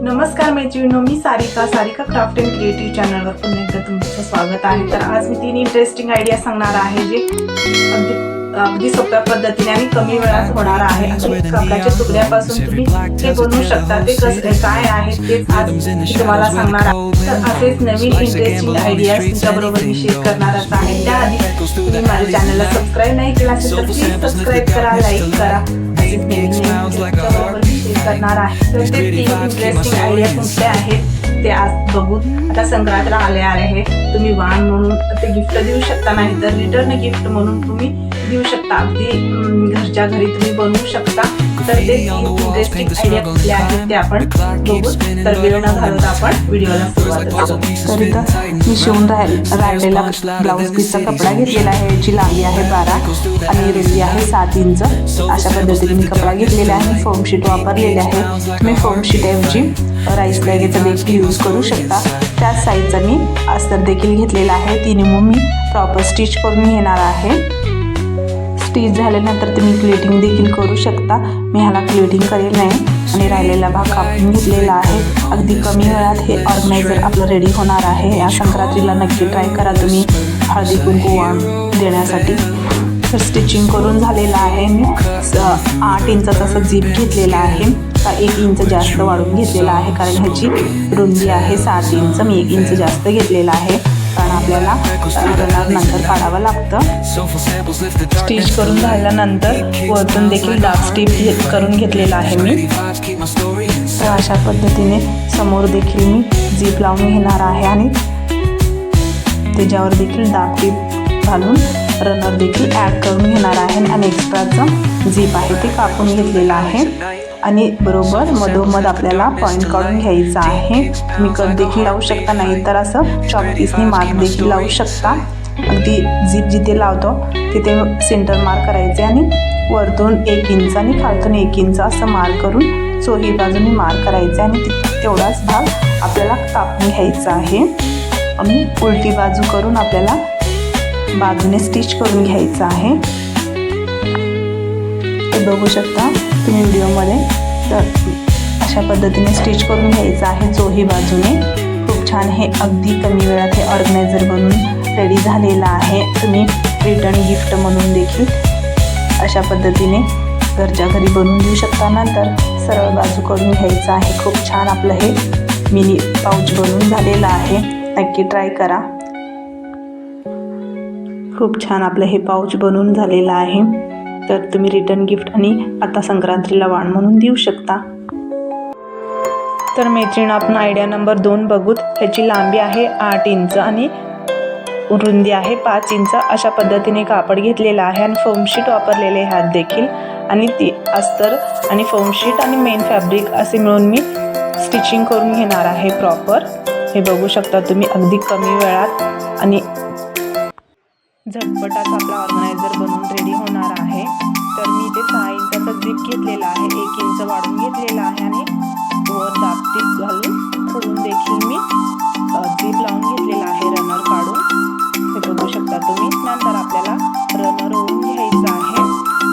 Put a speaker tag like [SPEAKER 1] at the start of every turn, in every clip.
[SPEAKER 1] नमस्कार मैत्रिणींनो, मी Sarika craft and creative चॅनलवर पुन्हा एकदा तुमचं स्वागत आहे। तर आज मी 3 इंटरेस्टिंग आयडिया सांगणार आहे जे अगदी सोप्या पद्धतीने आणि कमी वेळात होणार आहे। कपड्याच्या तुकड्यापासून तुम्ही हे बनवू शकता। ते कसं काय आहे तेच आज मी तुम्हाला सांगणार आहे। तर असेच नवीन इंटरेस्टिंग आयडियाज तुमच्याबरोबर मी शेअर करणारच आहे। त्याआधी तुम्ही माझ्या चॅनलला सबस्क्राईब नाही केला असेल तर प्लीज सबस्क्राईब करा, लाईक करा। असेच नवीन तुमच्याबरोबर मी शेअर करणार आहे। तर ते 3 इंटरेस्टिंग आयडिया कोणते आहेत ते आज बघू। आता संक्रांतीला आले आहे, तुम्ही वाण म्हणून ते गिफ्ट देऊ शकता, नाही तर रिटर्न गिफ्ट म्हणून तुम्ही देऊ शकता। अगदी घरच्या घरी तुम्ही बनवू शकता। तर ते इंटरेस्टिंग आयडिया कुठले आहेत ते आपण बघू। तर वेळ न घालवता आपण व्हिडिओला सुरुवात करू।
[SPEAKER 2] तर इथं मी शिवून राहिलेला ब्लाऊज पीसचा कपडा घेतलेला आहे। याची लांबी आहे 12 आणि रुंदी आहे 7 इंच। अशा पद्धतीने मी कपडा घेतलेला आहे। फोम शीट वापरलेले आहे। तुम्ही फोम शीट ऐवजी राईस बॅगेचा देखील यूज करू शकता। त्याच साईजचा मी अस्तर देखील घेतलेला आहे। तिने मग मी प्रॉपर स्टिच करून घेणार आहे। स्टिच झाल्यानंतर तुम्ही क्लिटिंग देखील करू शकता। मी ह्याला क्लिटिंग करेल नाही आणि राहिलेला भाग कापून घेतलेला आहे। अगदी कमी वेळात हे ऑर्गनायझर आपलं रेडी होणार आहे। या संक्रांतीला नक्की ट्राय करा तुम्ही हळदी कुंकू वाण देण्यासाठी। तर स्टिचिंग करून झालेलं आहे। मी 8 इंचाचा असं झीप घेतलेला आहे। 1 इंच जास्त वाढवून घेतलेला आहे कारण ह्याची रुंदी आहे 7 इंच। मी 1 इंच जास्त घेतलेला आहे कारण आपल्याला रनर नंतर काढावं लागतं। स्टिच करून झाल्यानंतर वरतून देखील डार्क स्टिप करून घेतलेला आहे मी। तर अशा पद्धतीने समोर देखील मी झीप लावून घेणार आहे आणि त्याच्यावर देखील डार्क टिप घालून रनर देखील ॲड करून घेणार आहे आणि एक्स्ट्राचं झीप आहे ते कापून घेतलेलं आहे। आणि बरोबर मधोमध आपल्याला पॉईंट काढून घ्यायचा आहे। तुम्ही कट देखील लावू शकता, नाही तर असं चॉक पीसने मार्क देखील लावू शकता। अगदी झीप जिथे लावतो तिथे सेंटर मार्क करायचे आणि वरतून 1 इंच आणि खालतून 1 इंच असं मार्क करून चोही बाजूने मार्क करायचे आणि तेवढाच भाग आपल्याला कापून घ्यायचा आहे। आणि उलटी बाजू करून आपल्याला बाजूने स्टिच करून घ्यायचं आहे। ते बघू शकता तुम्ही व्हिडिओमध्ये। तर अशा पद्धतीने स्टिच करून घ्यायचं आहे चोही बाजूने। खूप छान हे अगदी कमी वेळात हे ऑर्गनायझर बनवून रेडी झालेलं आहे। तुम्ही रिटर्न गिफ्ट म्हणून देखील अशा पद्धतीने घरच्या घरी बनवून देऊ शकता। नंतर सरळ बाजू करून घ्यायचं आहे। खूप छान आपलं हे मिनी पाऊच बनवून झालेलं आहे। नक्की ट्राय करा। खूप छान आपलं हे पाऊच बनवून झालेलं आहे। तर तुम्ही रिटर्न गिफ्ट आणि आता संक्रांतीला वाण म्हणून देऊ शकता। तर मैत्रीण, आपण आयडिया नंबर 2 बघूत। ह्याची लांबी आहे 8 इंच आणि रुंदी आहे 5 इंच। अशा पद्धतीने कापड घेतलेला आहे आणि फोम शीट वापरलेले ह्यात देखील आणि ती अस्तर आणि फोम शीट आणि मेन फॅब्रिक असे मिळून मी स्टिचिंग करून घेणार आहे प्रॉपर। हे बघू शकता तुम्ही अगदी कमी वेळात आणि झटपटाच आपला ऑर्गनायझर बनवून रेडी होणार आहे। तर मी इथे 6 इंचाचा झीप घेतलेला आहे, 1 इंच वाढवून घेतलेला आहे आणि वर दाब टीप घालून पुढून देखील मी झीप लावून घेतलेला आहे रनर काढून। हे बघू शकता तुम्ही। नंतर आपल्याला रनर ओढून घ्यायचं आहे।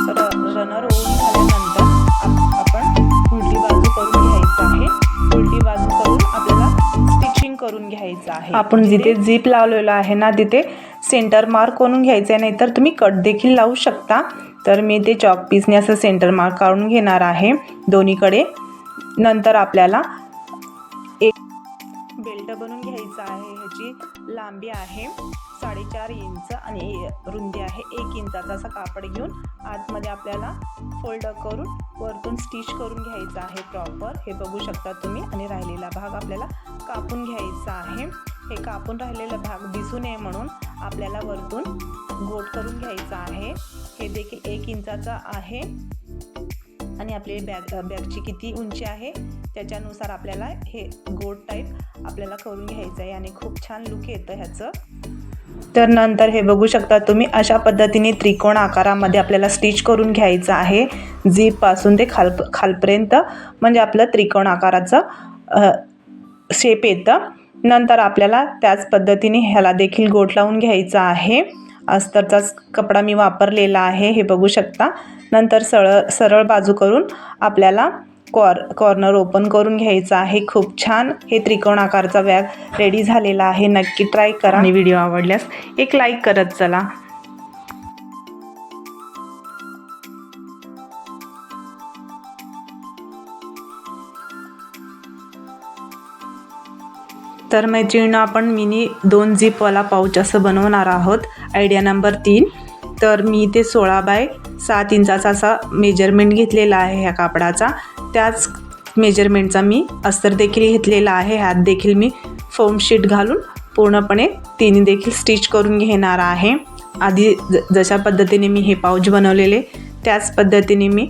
[SPEAKER 2] तर रनर ओढून झाल्यानंतर आपण उलटी बाजू करून घ्यायचं आहे। उलटी बाजू करून आपल्याला स्टिचिंग करून घ्यायचं आहे। आपण जिथे झीप लावलेलं आहे ना तिथे सेंटर मार्क करून घ्यायचं आहे, नाहीतर तुम्ही कट देखील लावू शकता। तर मी ते चॉक पीसने असं सेंटर मार्क काढून घेणार आहे दोन्हीकडे। नंतर आपल्याला एक बेल्ट बनवून घ्यायचा आहे। ह्याची लांबी आहे 4.5 इंच आणि रुंदी आहे 1 इंचाचा असा कापड घेऊन आतमध्ये आपल्याला फोल्ड करून वरतून स्टिच करून घ्यायचं आहे प्रॉपर। हे बघू शकता तुम्ही। आणि राहिलेला भाग आपल्याला कापून घ्यायचा आहे। हे कापून राहिलेला भाग दिसू नये म्हणून आपल्याला वरतून गोट करून घ्यायचा आहे। हे देखील 1 इंचाचा आहे आणि आपली बॅगची किती उंची आहे त्याच्यानुसार आपल्याला हे गोट टाईप आपल्याला करून घ्यायचं आहे आणि खूप छान लुक येतं ह्याचं। तर नंतर हे बघू शकता तुम्ही अशा पद्धतीने त्रिकोण आकारामध्ये आपल्याला स्टिच करून घ्यायचं आहे। झीपपासून ते खालपर्यंत म्हणजे आपलं त्रिकोण आकाराचं शेप येतं। नंतर आपल्याला त्याच पद्धतीने ह्याला देखील गोट लावून घ्यायचा आहे। अस्तरचाच कपडा मी वापरलेला आहे, हे बघू शकता। नंतर सरळ बाजू करून आपल्याला
[SPEAKER 1] कॉर्नर ओपन करून घ्यायचा आहे। खूप छान हे त्रिकोण आकारचा बॅग रेडी झालेला आहे। नक्की ट्राय करा आणि व्हिडिओ आवडल्यास एक लाईक करत चला। तर मैत्रिणींनो, आपण मिनी 2 झिपवाला पाऊच असं बनवणार आहोत। Idea number 3। तर मी ते 16 बाय 7 इंचाचा असा मेजरमेंट घेतलेला आहे ह्या कापडाचा। त्याच मेजरमेंटचा मी अस्तर देखील घेतलेला आहे। ह्यात देखील मी फोम शीट घालून पूर्णपणे तिन्ही देखील स्टिच करून घेणार आहे। आधी जशा पद्धतीने मी हे पाऊच बनवलेले त्याच पद्धतीने मी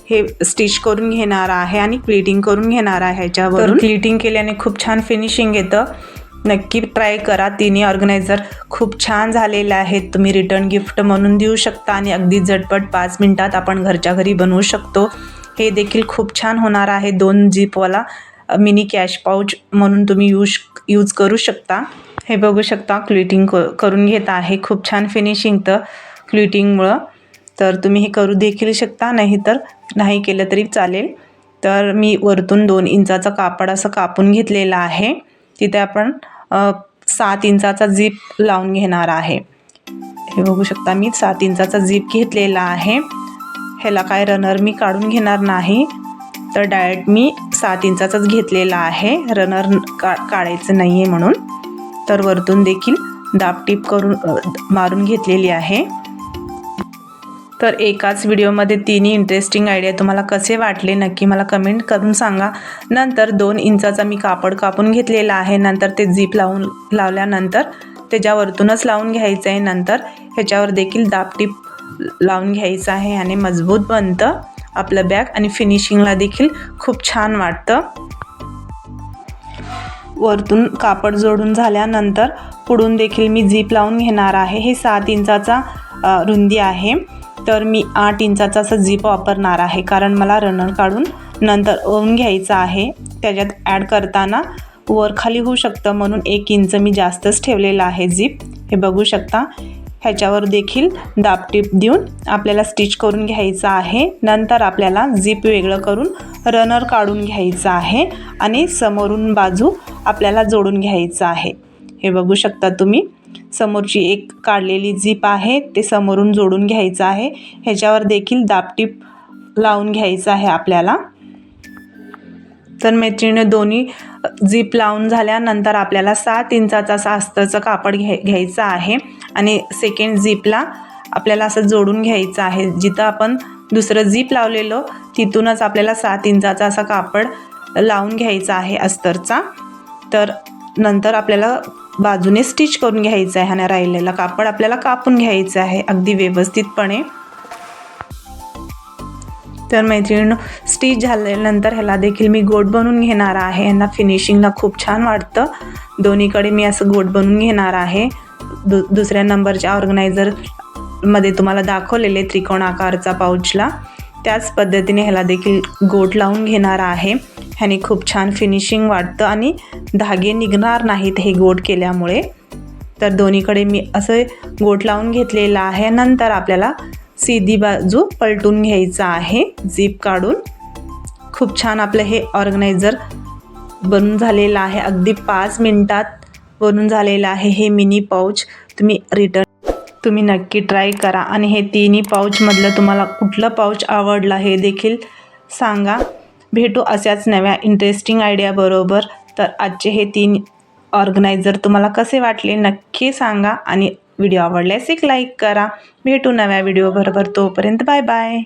[SPEAKER 1] हे स्टिच करून घेणार आहे आणि प्लीटिंग करून घेणार आहे। ह्याच्यावरून प्लीटिंग केल्याने खूप छान फिनिशिंग येतं। नक्की ट्राय करा। तिन्ही ऑर्गनायझर खूप छान झालेले आहेत। तुम्ही रिटर्न गिफ्ट म्हणून देऊ शकता आणि अगदी झटपट 5 मिनिटात आपण घरच्या घरी बनवू शकतो। हे देखील खूप छान होणार आहे। 2 झिपवाला मिनी कॅश पाऊच म्हणून तुम्ही यूज करू शकता। हे बघू शकता, क्लिटिंग करून घेत आहे। खूप छान फिनिशिंग तर क्लिटिंगमुळं। तर तुम्ही हे करू देखील शकता, नाही केलं तरी चालेल। तर मी वरतून 2 इंचाचा कापड असं कापून घेतलेला आहे। तिथे आपण 7 इंचाचा झिप लावून घेणार आहे। हे बघू शकता, मी 7 इंचाचा झिप घेतलेला आहे। ह्याला काय रनर मी काढून घेणार नाही, तर डायरेक्ट मी 7 इंचाचाच घेतलेला आहे। रनर काढायचं नाही आहे म्हणून। तर वरतून देखील दाबटीप करून मारून घेतलेली आहे। तर एकाच व्हिडिओमध्ये तिन्ही इंटरेस्टिंग आयडिया तुम्हाला कसे वाटले नक्की मला कमेंट करून सांगा। नंतर 2 इंचाचा मी कापड कापून घेतलेला आहे। नंतर ते झिप लावल्यानंतर त्याच्यावरतूनच लावून घ्यायचं आहे। नंतर ह्याच्यावर देखील दाबटीप लावून घ्यायचं आहे आणि मजबूत बनतं आपलं बॅग आणि फिनिशिंगला देखील खूप छान वाटतं। वरतून कापड जोडून झाल्यानंतर पुढून देखील मी झिप लावून घेणार आहे। हे 7 इंचाचा रुंदी आहे, तर मी 8 इंचाचा असं झिप वापरणार आहे, कारण मला रनर काढून नंतर ओवून घ्यायचं आहे। त्याच्यात ॲड करताना वर खाली होऊ शकतं म्हणून 1 इंच मी जास्तच ठेवलेला आहे झिप। हे बघू शकता, ह्याच्यावर देखील दाबटीप देऊन आपल्याला स्टिच करून घ्यायचं आहे। नंतर आपल्याला झिप वेगळं करून रनर काढून घ्यायचं आहे आणि समोरून बाजू आपल्याला जोडून घ्यायचं आहे। हे बघू शकता तुम्ही, समोरची एक काढलेली झिप आहे ते समोरून जोडून घ्यायचं आहे। ह्याच्यावर देखील दाबटीप लावून घ्यायचं आहे आपल्याला। तर मैत्रिणीने दोन्ही झिप लावून झाल्यानंतर आपल्याला 7 इंचाचा असा अस्तरचं कापड घ्यायचं आहे आणि सेकंड झिपला आपल्याला असं जोडून घ्यायचं आहे। जिथं आपण दुसरं झिप लावलेलं तिथूनच आपल्याला 7 इंचाचा असा कापड लावून घ्यायचा आहे अस्तरचा। तर नंतर आपल्याला बाजूने स्टिच करून घ्यायचं आहे आणि राहिलेला कापड आपल्याला कापून घ्यायचं आहे अगदी व्यवस्थितपणे। तर मैत्रिणींनो, स्टिच झाल्यानंतर ह्याला देखील मी गोट बनवून घेणार आहे। ह्यांना फिनिशिंगला खूप छान वाटतं। दोन्हीकडे मी असं गोट बनवून घेणार आहे। दुसऱ्या नंबरच्या ऑर्गनायझरमध्ये तुम्हाला दाखवलेले त्रिकोण आकारचा पाऊचला त्याच पद्धतीने ह्याला देखील गोट लावून घेणार आहे। ह्याने खूप छान फिनिशिंग वाटतं आणि धागे निघणार नाहीत हे गोट केल्यामुळे। तर दोन्हीकडे मी असं गोट लावून घेतलेला आहे। नंतर आपल्याला सीधी बाजू पलटून घ्यायचं आहे झिप काढून। खूप छान आपलं हे ऑर्गनायझर बनून झालेलं आहे। अगदी 5 मिनिटात बनून झालेलं आहे हे मिनी पाऊच। तुम्ही नक्की ट्राय करा आणि हे तिन्ही पाऊचमधलं तुम्हाला कुठलं पाऊच आवडलं हे देखील सांगा। भेटू अशाच नव्या इंटरेस्टिंग आयडिया बरोबर। तर आजचे हे 3 ऑर्गनायझर तुम्हाला कसे वाटले नक्की सांगा आणि व्हिडिओ आवडल्यास एक लाईक करा। भेटू नव्या व्हिडिओ बरोबर, तोपर्यंत बाय बाय।